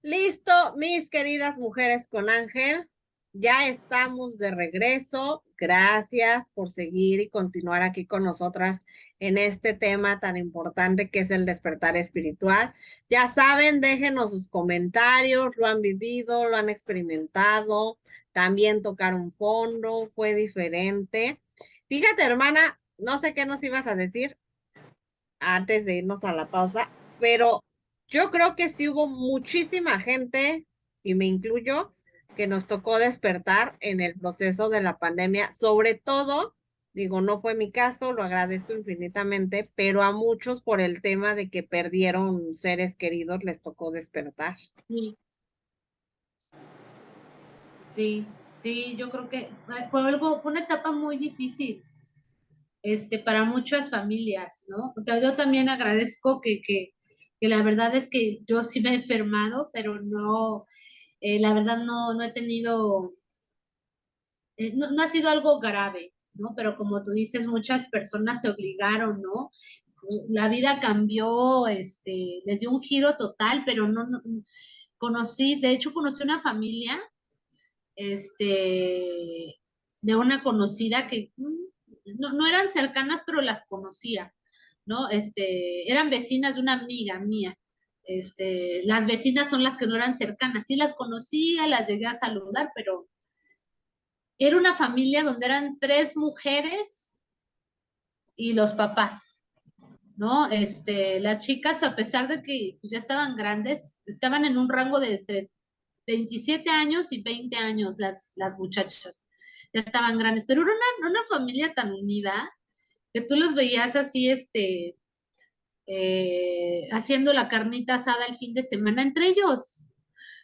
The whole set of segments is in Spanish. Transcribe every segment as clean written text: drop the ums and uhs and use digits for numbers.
Listo, mis queridas mujeres con Ángel, ya estamos de regreso. Gracias por seguir y continuar aquí con nosotras en este tema tan importante que es el despertar espiritual. Ya saben, déjenos sus comentarios, lo han vivido, lo han experimentado, también tocaron fondo, fue diferente. Fíjate, hermana, no sé qué nos ibas a decir antes de irnos a la pausa, pero yo creo que sí hubo muchísima gente, y me incluyo, que nos tocó despertar en el proceso de la pandemia, sobre todo, digo, no fue mi caso, lo agradezco infinitamente, pero a muchos por el tema de que perdieron seres queridos les tocó despertar. Sí, sí, yo creo que fue una etapa muy difícil, para muchas familias, ¿no? Yo también agradezco que la verdad es que yo sí me he enfermado, pero no, la verdad no he tenido, no ha sido algo grave, ¿no? Pero como tú dices, muchas personas se obligaron, ¿no? La vida cambió, les dio un giro total, pero de hecho conocí una familia, de una conocida que no eran cercanas, pero las conocía, ¿no? Eran vecinas de una amiga mía. Las vecinas son las que no eran cercanas, sí las conocía, las llegué a saludar, pero era una familia donde eran tres mujeres y los papás, ¿no? Las chicas, a pesar de que pues, ya estaban grandes, estaban en un rango de entre 27 años y 20 años las muchachas, ya estaban grandes, pero era una familia tan unida que tú los veías así, haciendo la carnita asada el fin de semana entre ellos,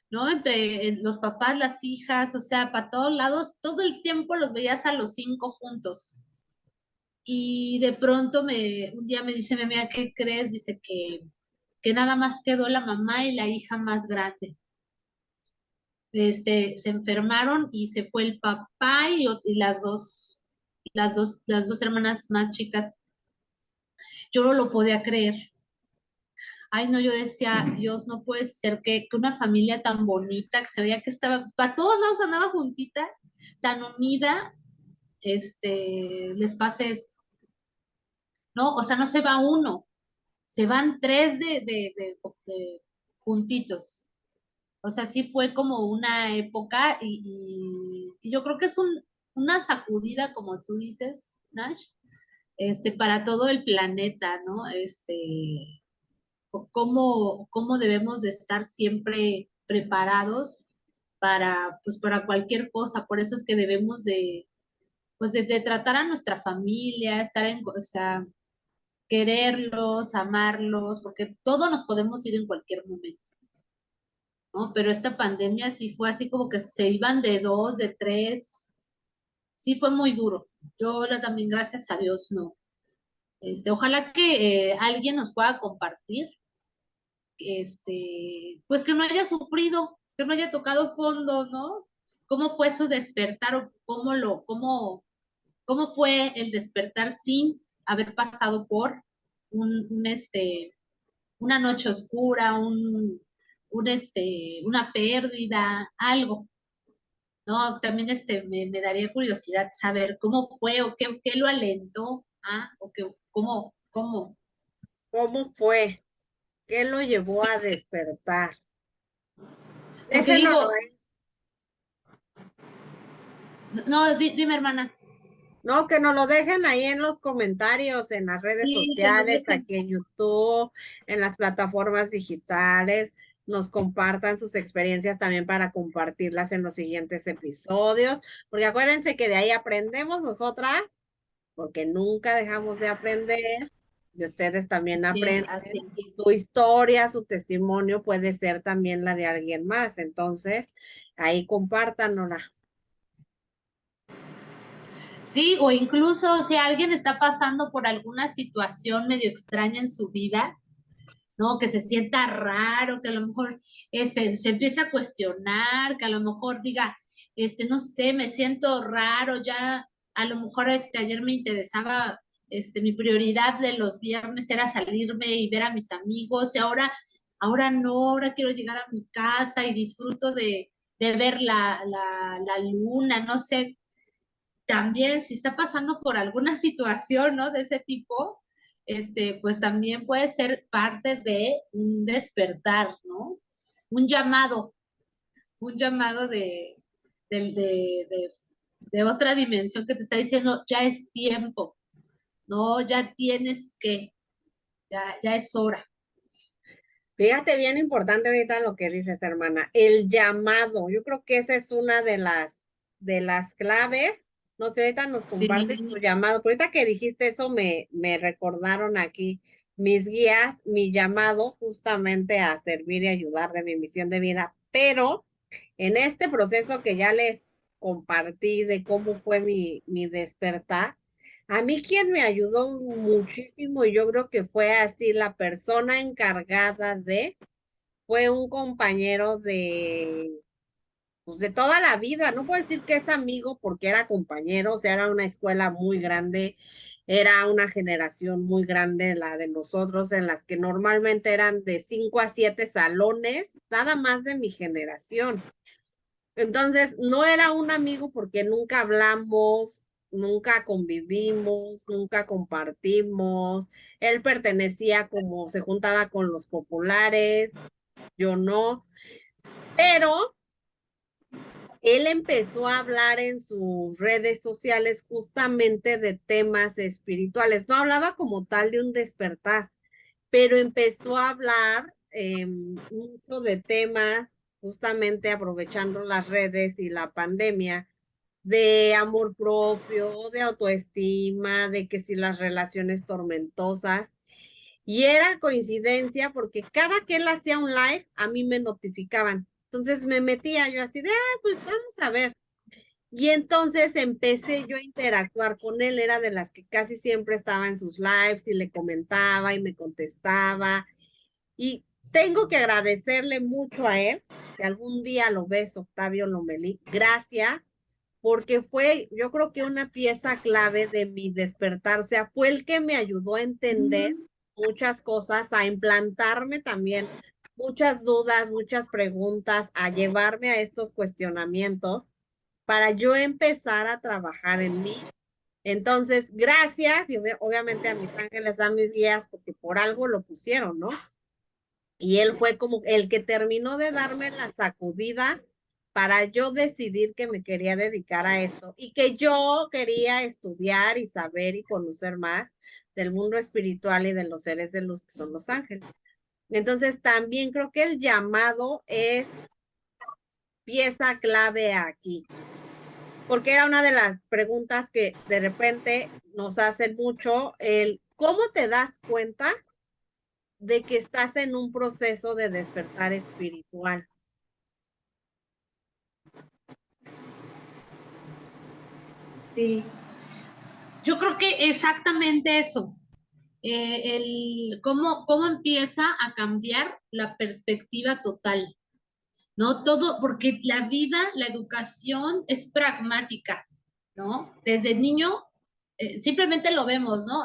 ¿no? Entre los papás, las hijas, o sea, para todos lados, todo el tiempo los veías a los cinco juntos. Y de pronto un día me dice mi amiga, ¿qué crees? Dice que nada más quedó la mamá y la hija más grande. Se enfermaron y se fue el papá y las dos hermanas más chicas. Yo no lo podía creer. Ay, no, yo decía, Dios, no puede ser que una familia tan bonita, que se veía que estaba, para todos lados andaba juntita, tan unida, les pase esto, ¿no? O sea, no se va uno, se van tres de juntitos. O sea, sí fue como una época y yo creo que es una sacudida, como tú dices, Nash, para todo el planeta, ¿no? Cómo debemos de estar siempre preparados pues, para cualquier cosa. Por eso es que debemos pues, de tratar a nuestra familia, o sea, quererlos, amarlos, porque todos nos podemos ir en cualquier momento, ¿no? Pero esta pandemia sí fue así como que se iban de dos, de tres, sí fue muy duro. También, gracias a Dios, no. Ojalá que alguien nos pueda compartir, pues que no haya sufrido, que no haya tocado fondo, ¿no? ¿Cómo fue su despertar o cómo fue el despertar sin haber pasado por un una noche oscura, una pérdida, algo, ¿no? También me daría curiosidad saber cómo fue o qué lo alentó, ¿ah? O cómo. ¿Cómo fue? ¿Qué lo llevó Sí, a despertar? porque Déjenoslo. digo, no, dime, hermana. No, que nos lo dejen ahí en los comentarios, en las redes Sí, que nos sociales, dejen. aquí en YouTube, en las plataformas digitales, nos compartan sus experiencias también para compartirlas en los siguientes episodios, porque acuérdense que de ahí aprendemos nosotras, porque nunca dejamos de aprender, y ustedes también Así aprenden, y es. su historia, su testimonio puede ser también la de alguien más, entonces ahí compártanosla. Sí, o incluso si alguien está pasando por alguna situación medio extraña en su vida, ¿no? Que se sienta raro, que a lo mejor se empiece a cuestionar, que a lo mejor diga, no sé, me siento raro, ya a lo mejor ayer me interesaba, mi prioridad de los viernes era salirme y ver a mis amigos, y ahora ahora no, ahora quiero llegar a mi casa y disfruto de ver la luna, no sé, también si está pasando por alguna situación, ¿no? De ese tipo, pues también puede ser parte de un despertar, ¿no? Un llamado, un llamado de, de, de, de otra dimensión que te está diciendo, ya es tiempo, ¿no? Ya tienes que, ya es hora. Fíjate, bien importante ahorita lo que dices, hermana, el llamado. Yo creo que esa es una de las claves. No sé, ahorita nos compartes tu Sí, llamado. Pero ahorita que dijiste eso, me recordaron aquí mis guías, mi llamado justamente a servir y ayudar de mi misión de vida. Pero en este proceso que ya les compartí de cómo fue mi despertar, a mí quien me ayudó muchísimo, y yo creo que fue así la persona encargada fue un compañero pues de toda la vida. No puedo decir que es amigo porque era compañero, o sea, era una escuela muy grande, era una generación muy grande la de nosotros, en las que normalmente eran de 5 a 7 salones, nada más de mi generación. Entonces, no era un amigo porque nunca hablamos, nunca convivimos, nunca compartimos. Él pertenecía como se juntaba con los populares, yo no, pero él empezó a hablar en sus redes sociales justamente de temas espirituales. No hablaba como tal de un despertar, pero empezó a hablar mucho de temas, justamente aprovechando las redes y la pandemia, de amor propio, de autoestima, de que si las relaciones tormentosas. Y era coincidencia porque cada que él hacía un live, a mí me notificaban. Entonces me metía yo así de, ah, pues vamos a ver. Y entonces empecé yo a interactuar con él, era de las que casi siempre estaba en sus lives y le comentaba y me contestaba. Y tengo que agradecerle mucho a él, si algún día lo ves, Octavio Lomelí, gracias, porque fue, yo creo que una pieza clave de mi despertar, o sea, fue el que me ayudó a entender muchas cosas, a implantarme también muchas dudas, muchas preguntas, a llevarme a estos cuestionamientos para yo empezar a trabajar en mí. Entonces, gracias, y obviamente a mis ángeles, a mis guías, porque por algo lo pusieron, ¿no? Y él fue como el que terminó de darme la sacudida para yo decidir que me quería dedicar a esto y que yo quería estudiar y saber y conocer más del mundo espiritual y de los seres de luz que son los ángeles. Entonces, también creo que el llamado es pieza clave aquí, porque era una de las preguntas que de repente nos hacen mucho, el ¿cómo te das cuenta de que estás en un proceso de despertar espiritual? sí. Yo creo que exactamente eso. Cómo empieza a cambiar la perspectiva total, ¿no? Todo, porque la vida, la educación es pragmática, ¿no? Desde niño, simplemente lo vemos, ¿no?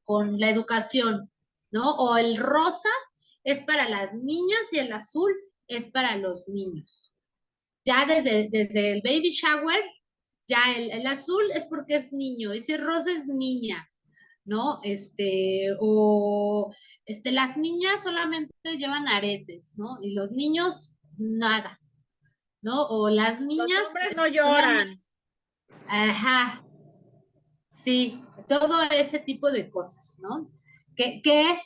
Con la educación, ¿no? O el rosa es para las niñas y el azul es para los niños. Ya desde el baby shower, ya el azul es porque es niño, ese rosa es niña, ¿no? Las niñas solamente llevan aretes, ¿no? Y los niños, nada, ¿no? O las Los niñas hombres no solamente, lloran. ajá, sí, todo ese tipo de cosas, ¿no? Que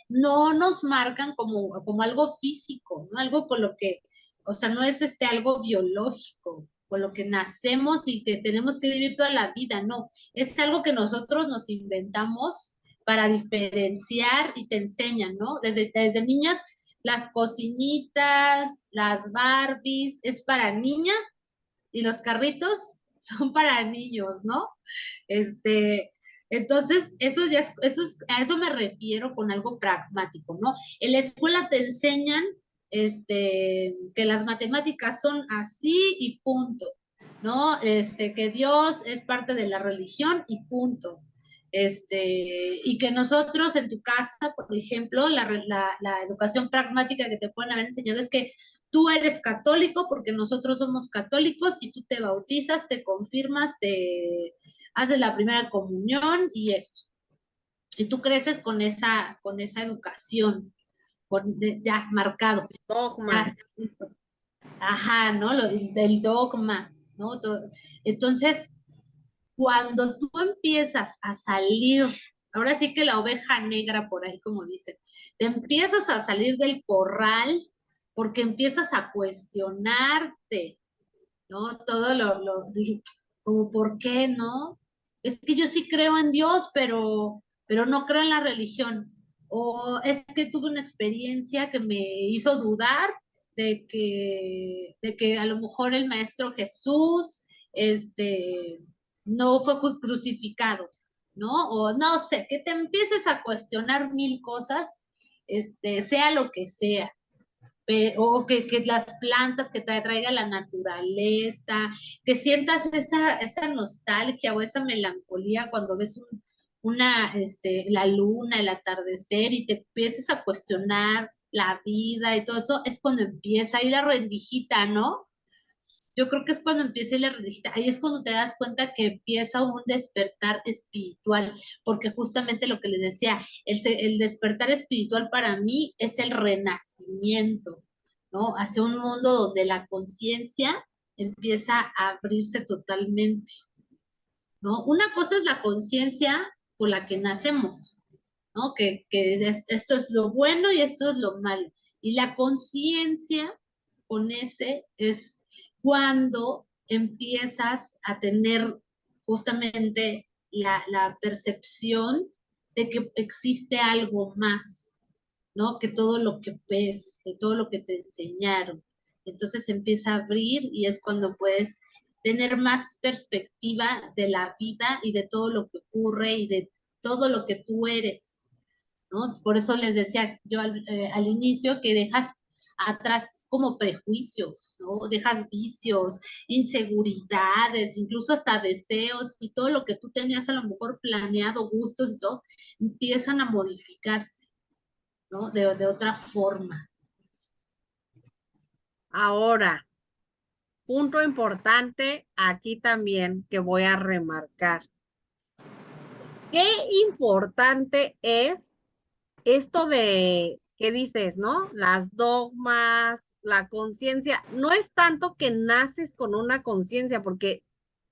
no nos marcan como algo físico, ¿no? Algo con lo que, o sea, no es algo biológico, con lo que nacemos y que tenemos que vivir toda la vida, no. Es algo que nosotros nos inventamos para diferenciar y te enseñan, ¿no? Desde niñas, las cocinitas, las Barbies, es para niña y los carritos son para niños, ¿no? Este, entonces, a eso me refiero con algo pragmático, ¿no? En la escuela te enseñan que las matemáticas son así y punto, ¿no? Que Dios es parte de la religión y punto. Y que nosotros en tu casa, por ejemplo, la educación pragmática que te pueden haber enseñado es que tú eres católico porque nosotros somos católicos y tú te bautizas, te confirmas, te haces la primera comunión y esto. Y tú creces con esa educación, ya marcado. Dogma. Ah, ajá, ¿no? Del dogma, ¿no? Entonces, cuando tú empiezas a salir, ahora sí que la oveja negra por ahí, como dicen, te empiezas a salir del corral porque empiezas a cuestionarte, ¿no? Todo como, ¿por qué no? Es que yo sí creo en Dios, pero no creo en la religión. O es que tuve una experiencia que me hizo dudar de que a lo mejor el Maestro Jesús, no fue crucificado, ¿no? O no sé, que te empieces a cuestionar mil cosas, sea lo que sea, o que las plantas, que te traiga la naturaleza, que sientas esa nostalgia o esa melancolía cuando ves la luna, el atardecer y te empieces a cuestionar la vida y todo eso, es cuando empieza ahí la rendijita, ¿no? Yo creo que es cuando empieza la religión, ahí es cuando te das cuenta que empieza un despertar espiritual, porque justamente lo que les decía, el despertar espiritual para mí es el renacimiento, ¿no? Hacia un mundo donde la conciencia empieza a abrirse totalmente, ¿no? Una cosa es la conciencia por la que nacemos, ¿no? Esto es lo bueno y esto es lo malo. Y la conciencia con ese es cuando empiezas a tener justamente la percepción de que existe algo más, ¿no? Que todo lo que ves, de todo lo que te enseñaron. Entonces empieza a abrir y es cuando puedes tener más perspectiva de la vida y de todo lo que ocurre y de todo lo que tú eres, ¿no? Por eso les decía yo al inicio que dejas atrás como prejuicios, ¿no? Dejas vicios, inseguridades, incluso hasta deseos y todo lo que tú tenías a lo mejor planeado, gustos y todo, empiezan a modificarse, ¿no? De otra forma. Ahora, punto importante aquí también que voy a remarcar. Qué importante es esto de, ¿qué dices, no? Las dogmas, la conciencia. No es tanto que naces con una conciencia, porque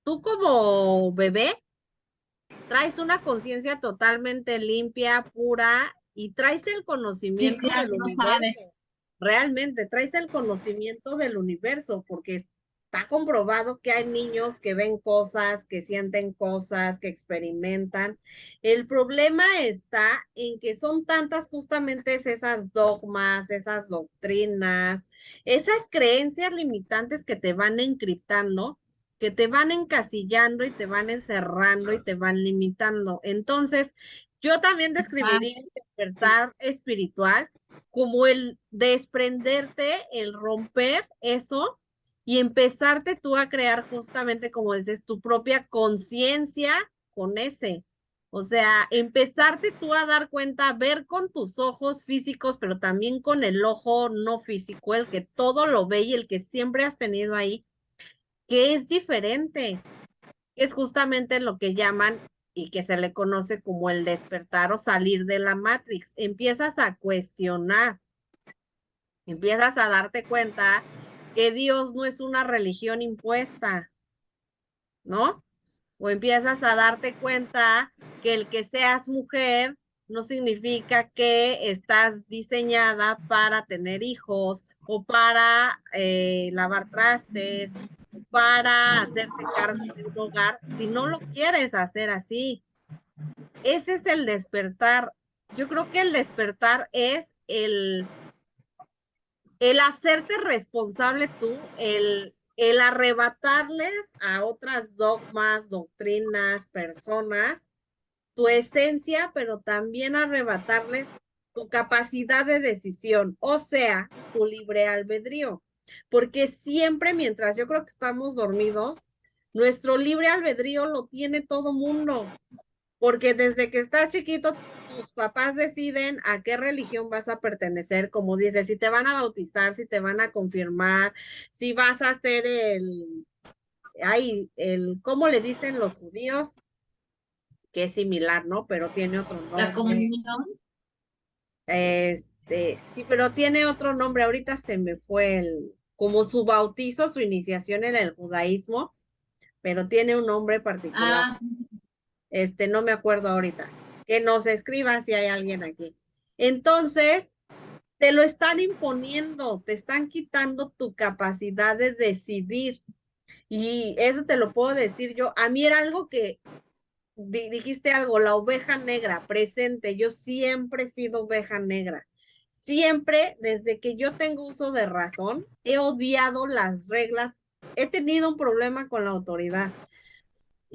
tú como bebé traes una conciencia totalmente limpia, pura, y traes el Sí, conocimiento claro, del no sabes. universo. Realmente, traes el conocimiento del universo, porque está comprobado que hay niños que ven cosas, que sienten cosas, que experimentan. El problema está en que son tantas justamente esas dogmas, esas doctrinas, esas creencias limitantes que te van encriptando, que te van encasillando y te van encerrando y te van limitando. Entonces, yo también Ah, describiría el sí. despertar espiritual como el desprenderte, el romper eso y empezarte tú a crear justamente, como dices, tu propia conciencia con ese. O sea, empezarte tú a dar cuenta, ver con tus ojos físicos, pero también con el ojo no físico, el que todo lo ve y el que siempre has tenido ahí, que es diferente. Es justamente lo que llaman y que se le conoce como el despertar o salir de la Matrix. Empiezas a cuestionar, empiezas a darte cuenta que Dios no es una religión impuesta, ¿no? O empiezas a darte cuenta que el que seas mujer no significa que estás diseñada para tener hijos o para lavar trastes, o para hacerte cargo de un hogar, si no lo quieres hacer así. Ese es el despertar. Yo creo que el despertar es el hacerte responsable tú, el arrebatarles a otras dogmas, doctrinas, personas, tu esencia, pero también arrebatarles tu capacidad de decisión, o sea, tu libre albedrío. Porque siempre mientras yo creo que estamos dormidos, nuestro libre albedrío lo tiene todo mundo. porque desde que estás chiquito, tus papás deciden a qué religión vas a pertenecer, como dices, si te van a bautizar, si te van a confirmar, si vas a hacer ¿cómo le dicen los judíos? Que es similar, ¿no? Pero tiene otro La nombre. comunión. Sí, pero tiene otro nombre. Ahorita se me fue como su bautizo, su iniciación en el judaísmo, pero tiene un nombre particular. Ah, No me acuerdo ahorita. Que nos escriban si hay alguien aquí. Entonces, te lo están imponiendo, te están quitando tu capacidad de decidir. Y eso te lo puedo decir yo. A mí era algo que dijiste algo, la oveja negra, presente. Yo siempre he sido oveja negra. Siempre, desde que yo tengo uso de razón, he odiado las reglas. He tenido un problema con la autoridad.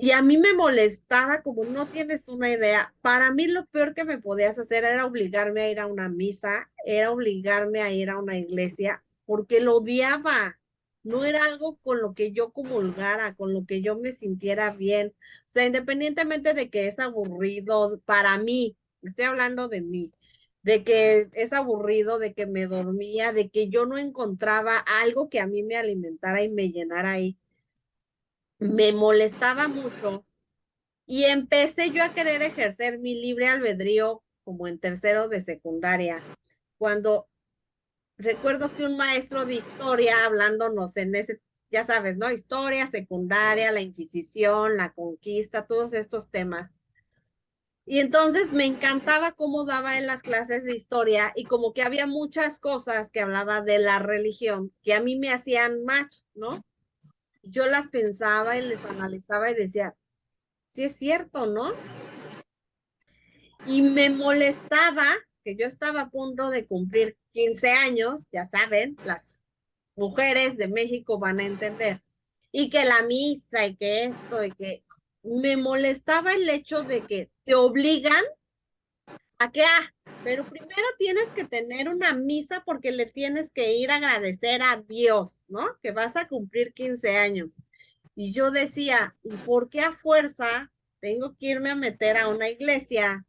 Y a mí me molestaba como no tienes una idea. Para mí lo peor que me podías hacer era obligarme a ir a una misa, era obligarme a ir a una iglesia, porque lo odiaba. No era algo con lo que yo comulgara, con lo que yo me sintiera bien. O sea, independientemente de que es aburrido, para mí, estoy hablando de mí, de que es aburrido, de que me dormía, de que yo no encontraba algo que a mí me alimentara y me llenara ahí. Me molestaba mucho y empecé yo a querer ejercer mi libre albedrío como en tercero de secundaria, cuando recuerdo que un maestro de historia hablándonos en ese, ya sabes, ¿no? Historia secundaria, la Inquisición, la conquista, todos estos temas. Y entonces me encantaba cómo daba en las clases de historia y como que había muchas cosas que hablaba de la religión que a mí me hacían match, ¿no? Yo las pensaba y les analizaba y decía, sí es cierto, ¿no? Y me molestaba que yo estaba a punto de cumplir 15 años, ya saben, las mujeres de México van a entender, y que la misa y que esto y que me molestaba el hecho de que te obligan a que, pero primero tienes que tener una misa porque le tienes que ir a agradecer a Dios, ¿no? Que vas a cumplir 15 años. Y yo decía, ¿y por qué a fuerza tengo que irme a meter a una iglesia?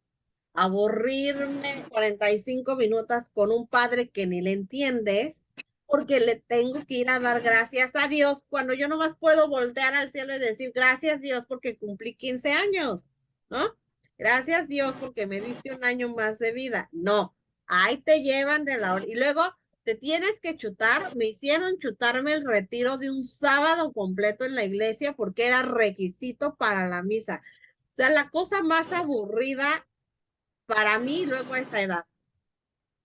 Aburrirme 45 minutos con un padre que ni le entiendes, porque le tengo que ir a dar gracias a Dios cuando yo nomás puedo voltear al cielo y decir gracias Dios porque cumplí 15 años, ¿no? Gracias Dios porque me diste un año más de vida. No, ahí te llevan de la hora. Y luego te tienes que chutar. Me hicieron chutarme el retiro de un sábado completo en la iglesia porque era requisito para la misa. O sea, la cosa más aburrida para mí luego a esta edad.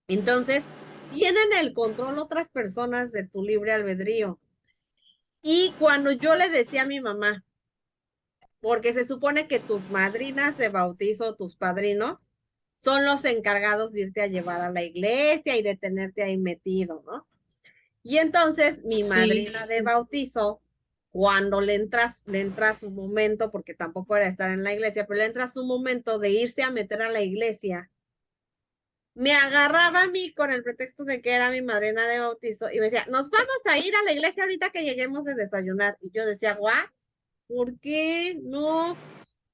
Entonces, tienen el control otras personas de tu libre albedrío. Y cuando yo le decía a mi mamá, porque se supone que tus madrinas de bautizo, tus padrinos, son los encargados de irte a llevar a la iglesia y de tenerte ahí metido, ¿no? Y entonces mi sí, madrina de sí. bautizo, cuando le entra su momento, porque tampoco era estar en la iglesia, pero le entra su momento de irse a meter a la iglesia, me agarraba a mí con el pretexto de que era mi madrina de bautizo y me decía, nos vamos a ir a la iglesia ahorita que lleguemos de desayunar. Y yo decía, ¿what? ¿Por qué? No,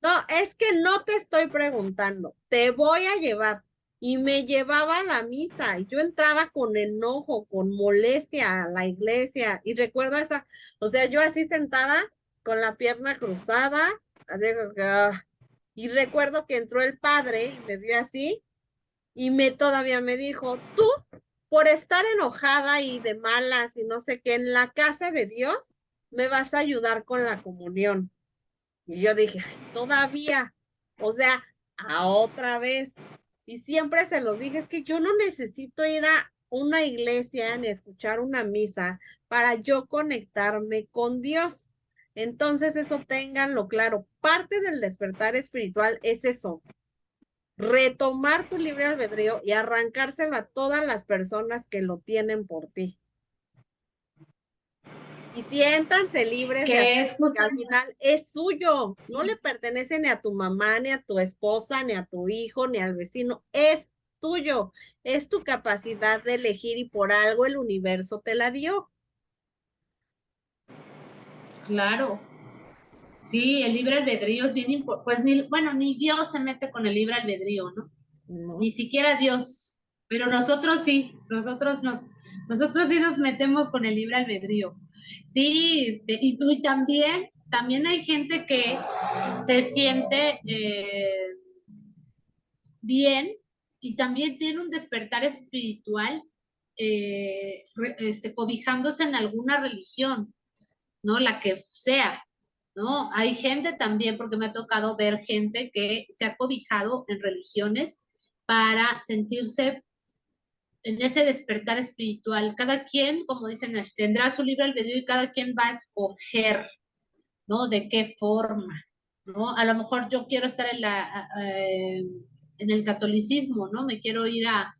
no, es que no te estoy preguntando, te voy a llevar. Y me llevaba a la misa y yo entraba con enojo, con molestia a la iglesia. Y recuerdo esa, o sea, yo así sentada con la pierna cruzada, así como que, y recuerdo que entró el padre y me vio así y todavía me dijo, tú por estar enojada y de malas y no sé qué, en la casa de Dios me vas a ayudar con la comunión. Y yo dije, "Ay, todavía, o sea, a otra vez. Y siempre se los dije, es que yo no necesito ir a una iglesia ni escuchar una misa para yo conectarme con Dios. Entonces, eso ténganlo claro. Parte del despertar espiritual es eso, retomar tu libre albedrío y arrancárselo a todas las personas que lo tienen por ti. Y siéntanse libres de Que hacerlo, es porque justo, al final es suyo, no le sí, pertenece ni a tu mamá, ni a tu esposa, ni a tu hijo, ni al vecino, es tuyo, es tu capacidad de elegir y por algo el universo te la dio. claro. Sí, el libre albedrío es bien importante. Pues ni, bueno, ni Dios se mete con el libre albedrío, ¿no? ¿no? Ni siquiera Dios. Pero nosotros sí, nosotros sí nos metemos con el libre albedrío. Sí, y también hay gente que se siente bien y también tiene un despertar espiritual cobijándose en alguna religión, ¿no? La que sea, ¿no? Hay gente también, porque me ha tocado ver gente que se ha cobijado en religiones para sentirse en ese despertar espiritual. Cada quien, como dicen, tendrá su libre albedrío y cada quien va a escoger, ¿no? De qué forma, ¿no? A lo mejor yo quiero estar en el catolicismo, ¿no? Me quiero ir a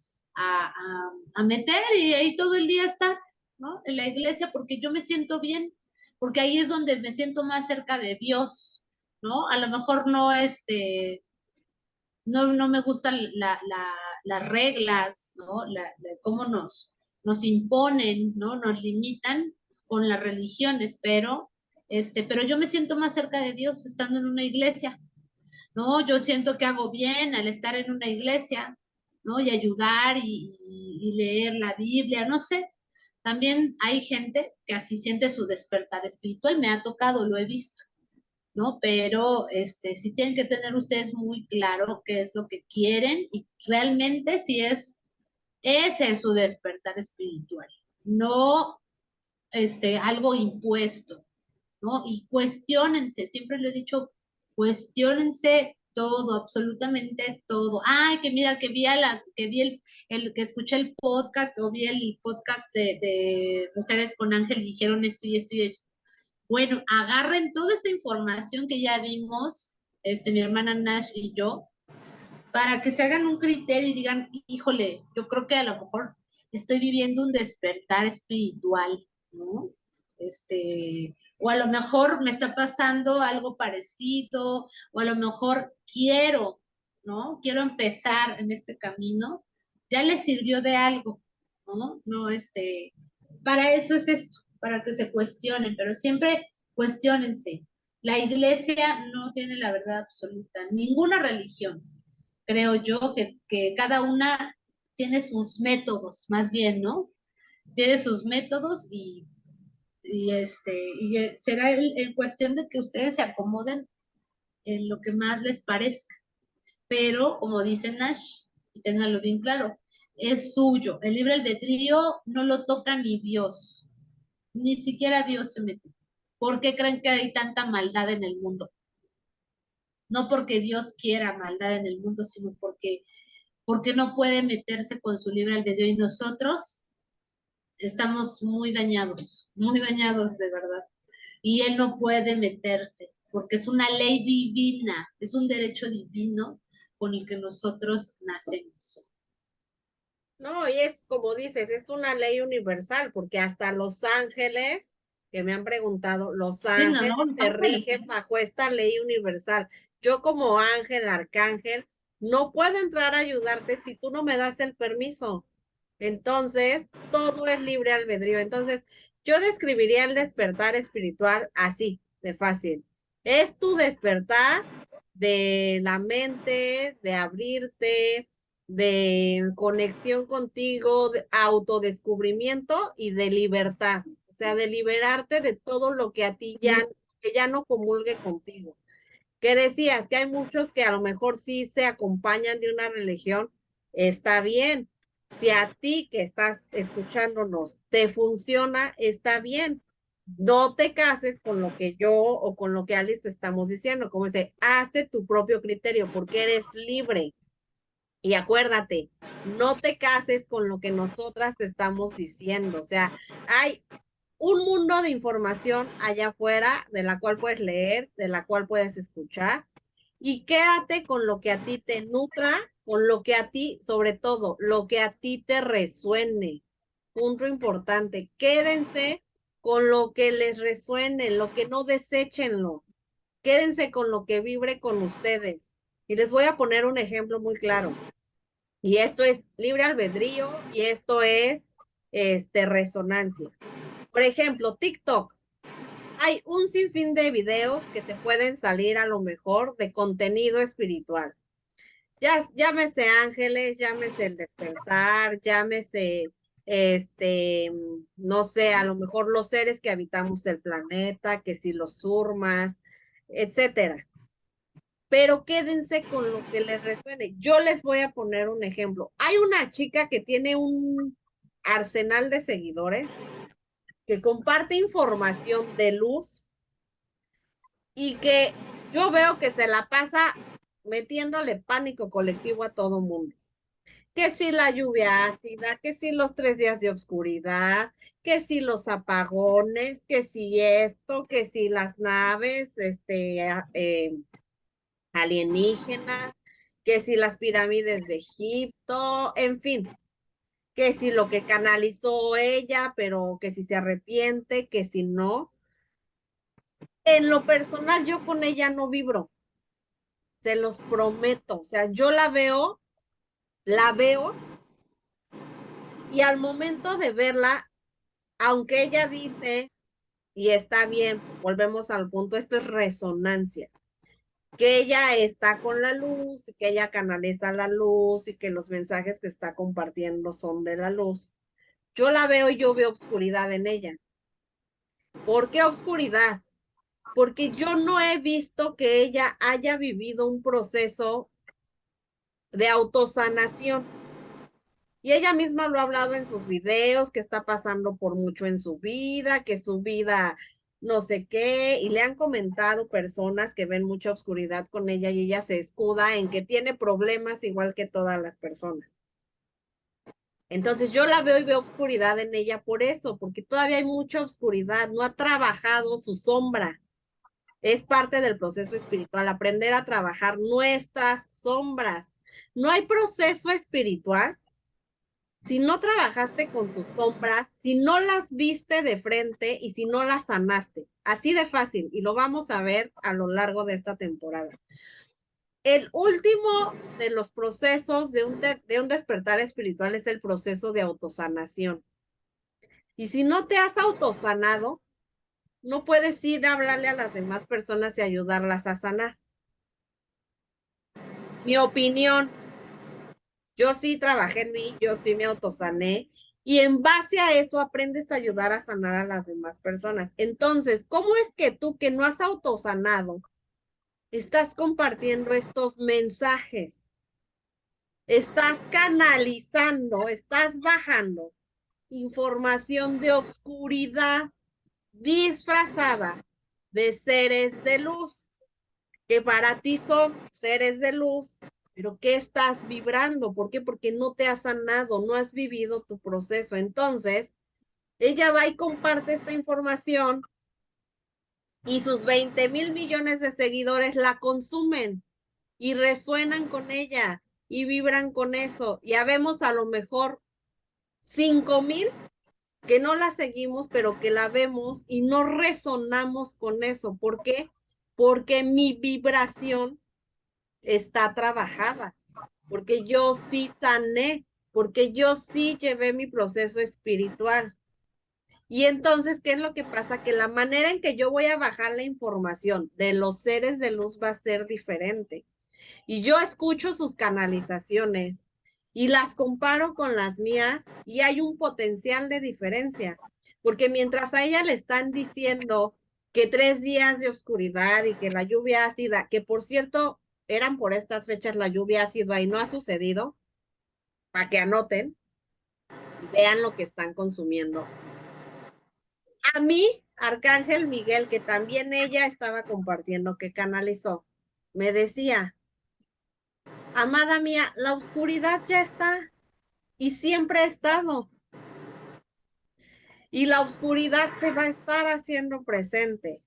meter y ahí todo el día estar, ¿no? En la iglesia porque yo me siento bien, porque ahí es donde me siento más cerca de Dios, ¿no? A lo mejor no me gustan las reglas, ¿no? Cómo nos imponen, ¿no? Nos limitan con las religiones, pero yo me siento más cerca de Dios estando en una iglesia, ¿no? Yo siento que hago bien al estar en una iglesia, ¿no? Y ayudar y leer la Biblia, no sé. También hay gente que así siente su despertar espiritual, me ha tocado, lo he visto. ¿No? Pero sí tienen que tener ustedes muy claro qué es lo que quieren y realmente si ese es su despertar espiritual, no algo impuesto, ¿no? Y cuestionense, siempre lo he dicho, cuestionense todo, absolutamente todo. Ay, que mira, que vi que escuché el podcast o vi el podcast de Mujeres con Ángel y dijeron esto y esto y esto. Bueno, agarren toda esta información que ya dimos, mi hermana Nash y yo, para que se hagan un criterio y digan, híjole, yo creo que a lo mejor estoy viviendo un despertar espiritual, ¿no? O a lo mejor me está pasando algo parecido, o a lo mejor quiero, ¿no? Quiero empezar en este camino, ya les sirvió de algo, ¿no? No, para eso es esto, para que se cuestionen, pero siempre cuestionense. La iglesia no tiene la verdad absoluta, ninguna religión. Creo yo que cada una tiene sus métodos, más bien, ¿no? Tiene sus métodos y será en cuestión de que ustedes se acomoden en lo que más les parezca. Pero, como dice Nash, y ténganlo bien claro, es suyo. El libre albedrío no lo toca ni Dios, ni siquiera Dios se mete. ¿Por qué creen que hay tanta maldad en el mundo? No porque Dios quiera maldad en el mundo, sino porque no puede meterse con su libre albedrío y nosotros estamos muy dañados de verdad. Y él no puede meterse porque es una ley divina, es un derecho divino con el que nosotros nacemos. No, y es como dices, es una ley universal, porque hasta los ángeles, que me han preguntado, los Sí, no, ángeles no, se ángeles. rigen bajo esta ley universal. Yo como ángel, arcángel, no puedo entrar a ayudarte si tú no me das el permiso. Entonces, todo es libre albedrío. Entonces, yo describiría el despertar espiritual así, de fácil. Es tu despertar de la mente, de abrirte, de conexión contigo, de autodescubrimiento y de libertad. O sea, de liberarte de todo lo que a ti que ya no comulgue contigo. Que decías que hay muchos que a lo mejor sí se acompañan de una religión, está bien. Si a ti que estás escuchándonos te funciona, está bien. No te cases con lo que yo o con lo que Alice te estamos diciendo, como dice, hazte tu propio criterio porque eres libre. Y acuérdate, no te cases con lo que nosotras te estamos diciendo. O sea, hay un mundo de información allá afuera de la cual puedes leer, de la cual puedes escuchar y quédate con lo que a ti te nutra, con lo que a ti, sobre todo, lo que a ti te resuene. Punto importante, quédense con lo que les resuene, lo que no deséchenlo. Quédense con lo que vibre con ustedes. Y les voy a poner un ejemplo muy claro. Y esto es libre albedrío y esto es resonancia. Por ejemplo, TikTok. hay un sinfín de videos que te pueden salir a lo mejor de contenido espiritual. Ya, llámese ángeles, llámese el despertar, llámese, no sé, a lo mejor los seres que habitamos el planeta, que si los surmas, etcétera. Pero quédense con lo que les resuene. Yo les voy a poner un ejemplo. Hay una chica que tiene un arsenal de seguidores que comparte información de luz y que yo veo que se la pasa metiéndole pánico colectivo a todo mundo. Que si la lluvia ácida, que si los 3 días de oscuridad, que si los apagones, que si esto, que si las naves, alienígenas, que si las pirámides de Egipto, en fin, que si lo que canalizó ella, pero que si se arrepiente, que si no. En lo personal, yo con ella no vibro, se los prometo. O sea, yo la veo y al momento de verla, aunque ella dice, y está bien, volvemos al punto, esto es resonancia, que ella está con la luz, que ella canaliza la luz y que los mensajes que está compartiendo son de la luz. Yo la veo y yo veo obscuridad en ella. ¿Por qué obscuridad? Porque yo no he visto que ella haya vivido un proceso de autosanación. Y ella misma lo ha hablado en sus videos, que está pasando por mucho en su vida, que su vida no sé qué, y le han comentado personas que ven mucha oscuridad con ella y ella se escuda en que tiene problemas igual que todas las personas. Entonces yo la veo y veo oscuridad en ella por eso, porque todavía hay mucha oscuridad, no ha trabajado su sombra. Es parte del proceso espiritual, aprender a trabajar nuestras sombras. No hay proceso espiritual si no trabajaste con tus sombras, si no las viste de frente y si no las sanaste. Así de fácil, y lo vamos a ver a lo largo de esta temporada. El último de los procesos de un despertar espiritual es el proceso de autosanación. Y si no te has autosanado, no puedes ir a hablarle a las demás personas y ayudarlas a sanar. Mi opinión, yo sí trabajé en mí, yo sí me autosané y en base a eso aprendes a ayudar a sanar a las demás personas. Entonces, ¿cómo es que tú que no has autosanado estás compartiendo estos mensajes? Estás canalizando, estás bajando información de obscuridad disfrazada de seres de luz, que para ti son seres de luz, pero ¿qué estás vibrando? ¿Por qué? Porque no te has sanado, no has vivido tu proceso. Entonces, ella va y comparte esta información y sus 20,000 millones de seguidores la consumen y resuenan con ella y vibran con eso. Y habemos a lo mejor 5,000 que no la seguimos, pero que la vemos y no resonamos con eso. ¿Por qué? Porque mi vibración está trabajada, porque yo sí sané, porque yo sí llevé mi proceso espiritual. Y entonces, ¿qué es lo que pasa? Que la manera en que yo voy a bajar la información de los seres de luz va a ser diferente. Y yo escucho sus canalizaciones y las comparo con las mías y hay un potencial de diferencia, porque mientras a ella le están diciendo que 3 días de oscuridad y que la lluvia ácida, que por cierto eran por estas fechas la lluvia ácida y no ha sucedido, para que anoten y vean lo que están consumiendo. A mí, Arcángel Miguel, que también ella estaba compartiendo, que canalizó, me decía, amada mía, la oscuridad ya está y siempre ha estado. Y la oscuridad se va a estar haciendo presente.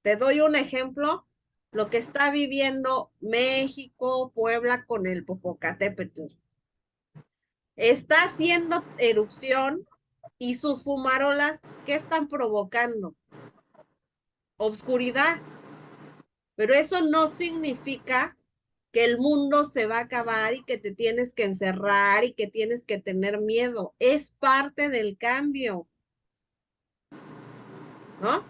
Te doy un ejemplo, lo que está viviendo México, Puebla con el Popocatépetl. Está haciendo erupción y sus fumarolas, ¿qué están provocando? Obscuridad. Pero eso no significa que el mundo se va a acabar y que te tienes que encerrar y que tienes que tener miedo. Es parte del cambio, ¿no?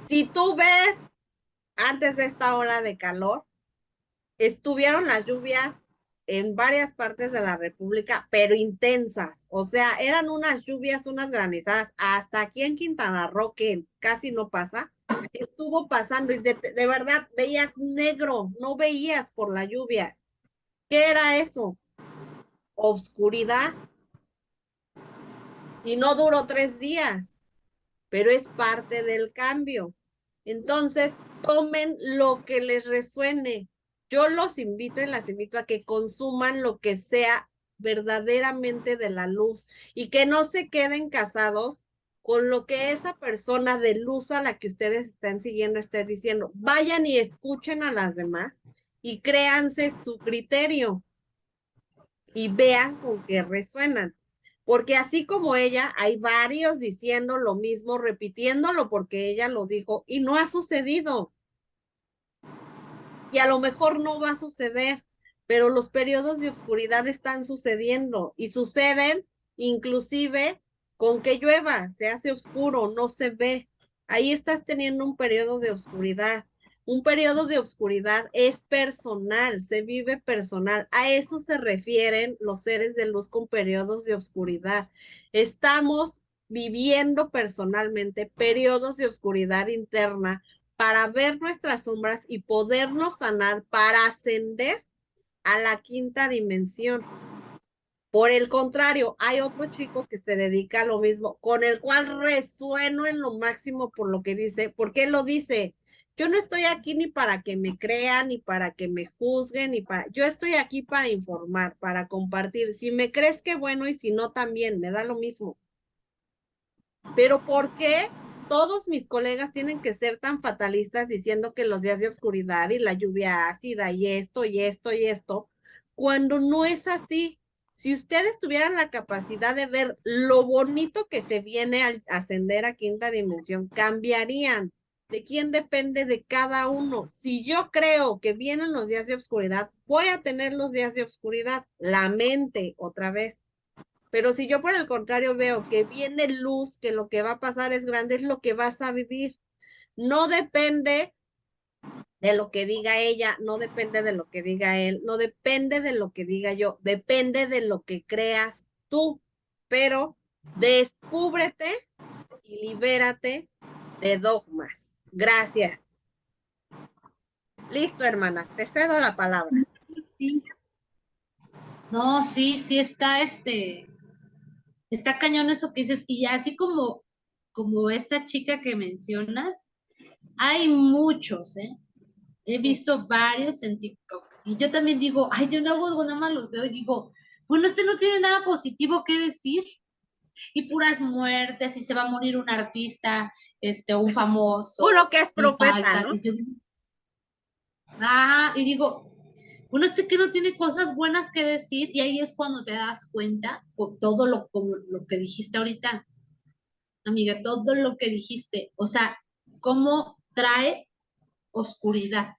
Si tú ves antes de esta ola de calor, estuvieron las lluvias en varias partes de la República, pero intensas. O sea, eran unas lluvias, unas granizadas. Hasta aquí en Quintana Roo, que casi no pasa, estuvo pasando y de verdad veías negro, no veías por la lluvia. ¿Qué era eso? Obscuridad. Y no duró 3 días, pero es parte del cambio. Entonces, tomen lo que les resuene. Yo los invito y las invito a que consuman lo que sea verdaderamente de la luz y que no se queden casados con lo que esa persona de luz a la que ustedes están siguiendo esté diciendo. Vayan y escuchen a las demás y créanse su criterio y vean con qué resuenan. Porque así como ella, hay varios diciendo lo mismo, repitiéndolo porque ella lo dijo y no ha sucedido. Y a lo mejor no va a suceder, pero los periodos de oscuridad están sucediendo y suceden inclusive con que llueva, se hace oscuro, no se ve. Ahí estás teniendo un periodo de oscuridad. Un periodo de oscuridad es personal, se vive personal. A eso se refieren los seres de luz con periodos de oscuridad. Estamos viviendo personalmente periodos de oscuridad interna para ver nuestras sombras y podernos sanar para ascender a la quinta dimensión. Por el contrario, hay otro chico que se dedica a lo mismo, con el cual resueno en lo máximo por lo que dice, porque él lo dice. Yo no estoy aquí ni para que me crean, ni para que me juzguen, ni para... Yo estoy aquí para informar, para compartir. Si me crees, que bueno, y si no, también, me da lo mismo. Pero ¿por qué todos mis colegas tienen que ser tan fatalistas diciendo que los días de oscuridad y la lluvia ácida y esto y esto y esto, cuando no es así? Si ustedes tuvieran la capacidad de ver lo bonito que se viene al ascender a quinta dimensión, cambiarían. ¿De quién depende? De cada uno. Si yo creo que vienen los días de oscuridad, voy a tener los días de oscuridad. La mente, otra vez. Pero si yo por el contrario veo que viene luz, que lo que va a pasar es grande, es lo que vas a vivir. No depende de lo que diga ella, no depende de lo que diga él, no depende de lo que diga yo, depende de lo que creas tú. Pero descúbrete y libérate de dogmas. Gracias. Listo, hermana, te cedo la palabra. Sí. No, sí, sí está está cañón eso que dices, y así como esta chica que mencionas, hay muchos, ¿eh? He visto varios en TikTok. Y yo también digo, ay, yo no hago nada más los veo y digo, bueno, este no tiene nada positivo que decir. Y puras muertes, y se va a morir un artista, un Uno famoso, que es y profeta, falta. ¿no? Y yo digo, y digo, bueno, que no tiene cosas buenas que decir, y ahí es cuando te das cuenta, con todo como lo que dijiste ahorita, amiga, todo lo que dijiste, o sea, cómo trae oscuridad.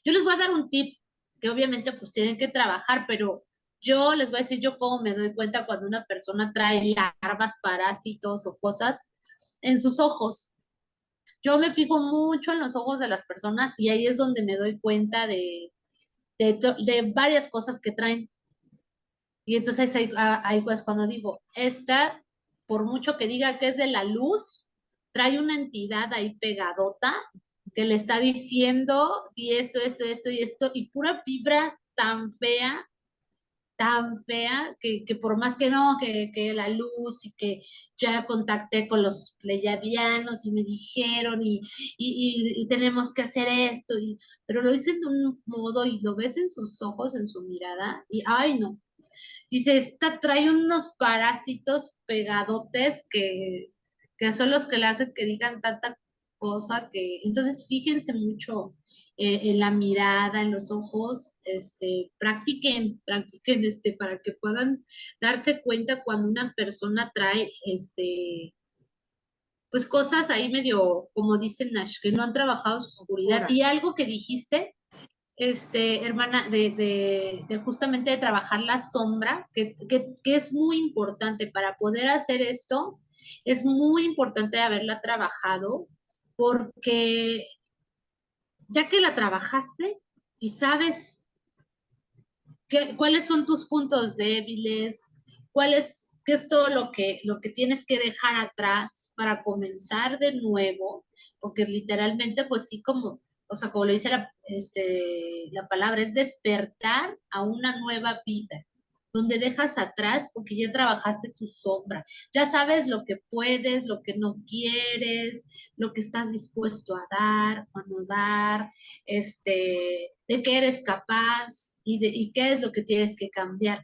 Yo les voy a dar un tip que obviamente pues tienen que trabajar, pero yo les voy a decir yo cómo me doy cuenta cuando una persona trae larvas, parásitos o cosas en sus ojos. Yo me fijo mucho en los ojos de las personas y ahí es donde me doy cuenta de varias cosas que traen. Y entonces ahí pues cuando digo, esta, por mucho que diga que es de la luz, trae una entidad ahí pegadota que le está diciendo y esto y esto, y pura vibra tan fea, que por más que no, que la luz y que ya contacté con los pleyadianos y me dijeron y tenemos que hacer esto, pero lo dicen de un modo y lo ves en sus ojos, en su mirada, y ay no, dice, esta trae unos parásitos pegadotes que son los que le hacen que digan tanta cosa que, entonces fíjense mucho en la mirada, en los ojos, practiquen para que puedan darse cuenta cuando una persona trae pues cosas ahí medio, como dicen Nash, que no han trabajado su oscuridad. Oscura. Y algo que dijiste, hermana, de justamente de trabajar la sombra, que es muy importante para poder hacer esto, es muy importante haberla trabajado porque ya que la trabajaste y sabes cuáles son tus puntos débiles, qué es todo lo que tienes que dejar atrás para comenzar de nuevo, porque literalmente, pues sí, como, o sea, como lo dice la palabra, es despertar a una nueva vida, donde dejas atrás porque ya trabajaste tu sombra, ya sabes lo que puedes, lo que no quieres, lo que estás dispuesto a dar o no dar, de qué eres capaz y qué es lo que tienes que cambiar.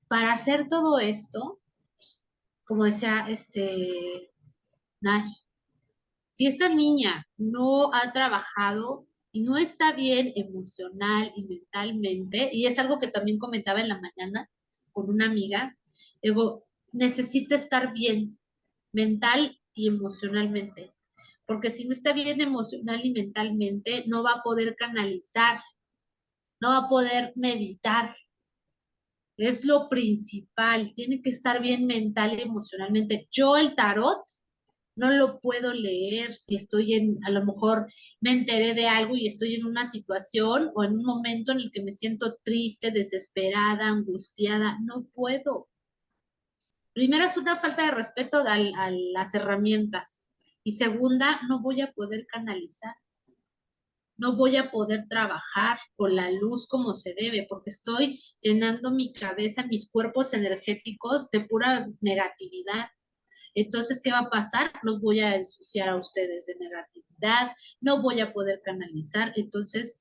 Para hacer todo esto, como decía Nash, si esta niña no ha trabajado y no está bien emocional y mentalmente, y es algo que también comentaba en la mañana con una amiga, digo, necesita estar bien mental y emocionalmente, porque si no está bien emocional y mentalmente, no va a poder canalizar, no va a poder meditar. Es lo principal, tiene que estar bien mental y emocionalmente. Yo el tarot no lo puedo leer si estoy a lo mejor me enteré de algo y estoy en una situación o en un momento en el que me siento triste, desesperada, angustiada, no puedo. Primero es una falta de respeto a las herramientas y segunda, no voy a poder canalizar, no voy a poder trabajar con la luz como se debe porque estoy llenando mi cabeza, mis cuerpos energéticos de pura negatividad. Entonces, ¿qué va a pasar? Los voy a ensuciar a ustedes de negatividad, no voy a poder canalizar. Entonces,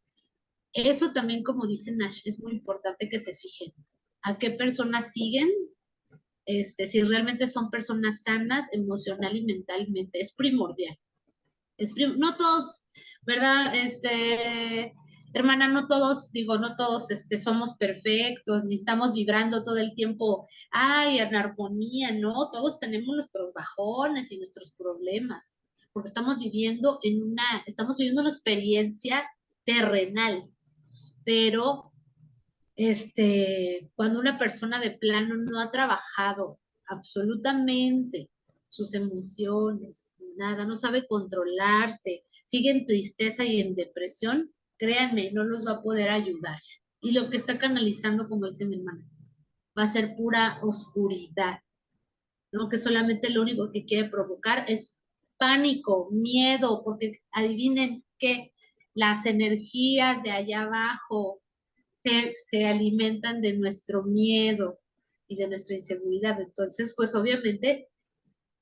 eso también, como dice Nash, es muy importante que se fijen a qué personas siguen, si realmente son personas sanas emocional y mentalmente. Es primordial. No todos, ¿verdad? Hermana, no todos, digo, no todos somos perfectos, ni estamos vibrando todo el tiempo, ay, en armonía, ¿no? Todos tenemos nuestros bajones y nuestros problemas, porque estamos viviendo una experiencia terrenal, pero cuando una persona de plano no ha trabajado absolutamente sus emociones, nada, no sabe controlarse, sigue en tristeza y en depresión, créanme, no los va a poder ayudar. Y lo que está canalizando, como dice mi hermana, va a ser pura oscuridad, ¿no? Que solamente lo único que quiere provocar es pánico, miedo, porque adivinen que las energías de allá abajo se alimentan de nuestro miedo y de nuestra inseguridad. Entonces, pues obviamente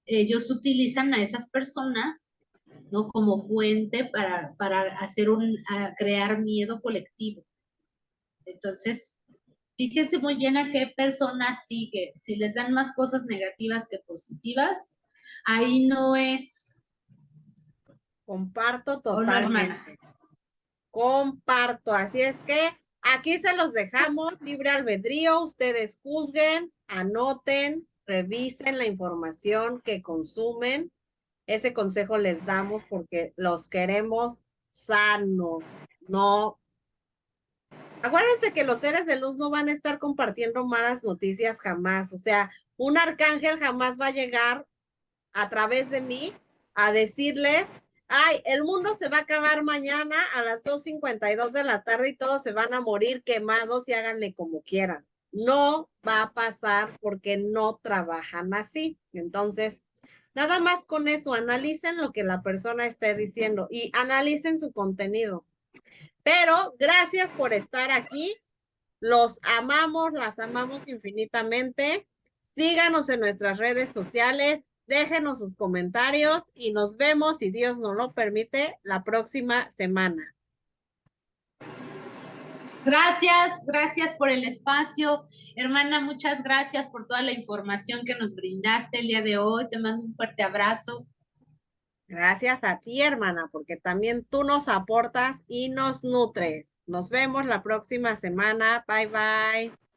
ellos utilizan a esas personas, ¿no? Como fuente para crear miedo colectivo. Entonces, fíjense muy bien a qué personas sigue. Si les dan más cosas negativas que positivas, ahí no es. Comparto ¿O no, hermana? totalmente. Comparto. Así es que aquí se los dejamos, libre albedrío. Ustedes juzguen, anoten, revisen la información que consumen. Ese consejo les damos porque los queremos sanos, no. Acuérdense que los seres de luz no van a estar compartiendo malas noticias jamás. O sea, un arcángel jamás va a llegar a través de mí a decirles, ay, el mundo se va a acabar mañana a las 2:52 de la tarde y todos se van a morir quemados y háganle como quieran. No va a pasar porque no trabajan así. Entonces, nada más con eso, analicen lo que la persona esté diciendo y analicen su contenido. Pero gracias por estar aquí. Los amamos, las amamos infinitamente. Síganos en nuestras redes sociales, déjenos sus comentarios y nos vemos, si Dios nos lo permite, la próxima semana. Gracias por el espacio. Hermana, muchas gracias por toda la información que nos brindaste el día de hoy. Te mando un fuerte abrazo. Gracias a ti, hermana, porque también tú nos aportas y nos nutres. Nos vemos la próxima semana. Bye, bye.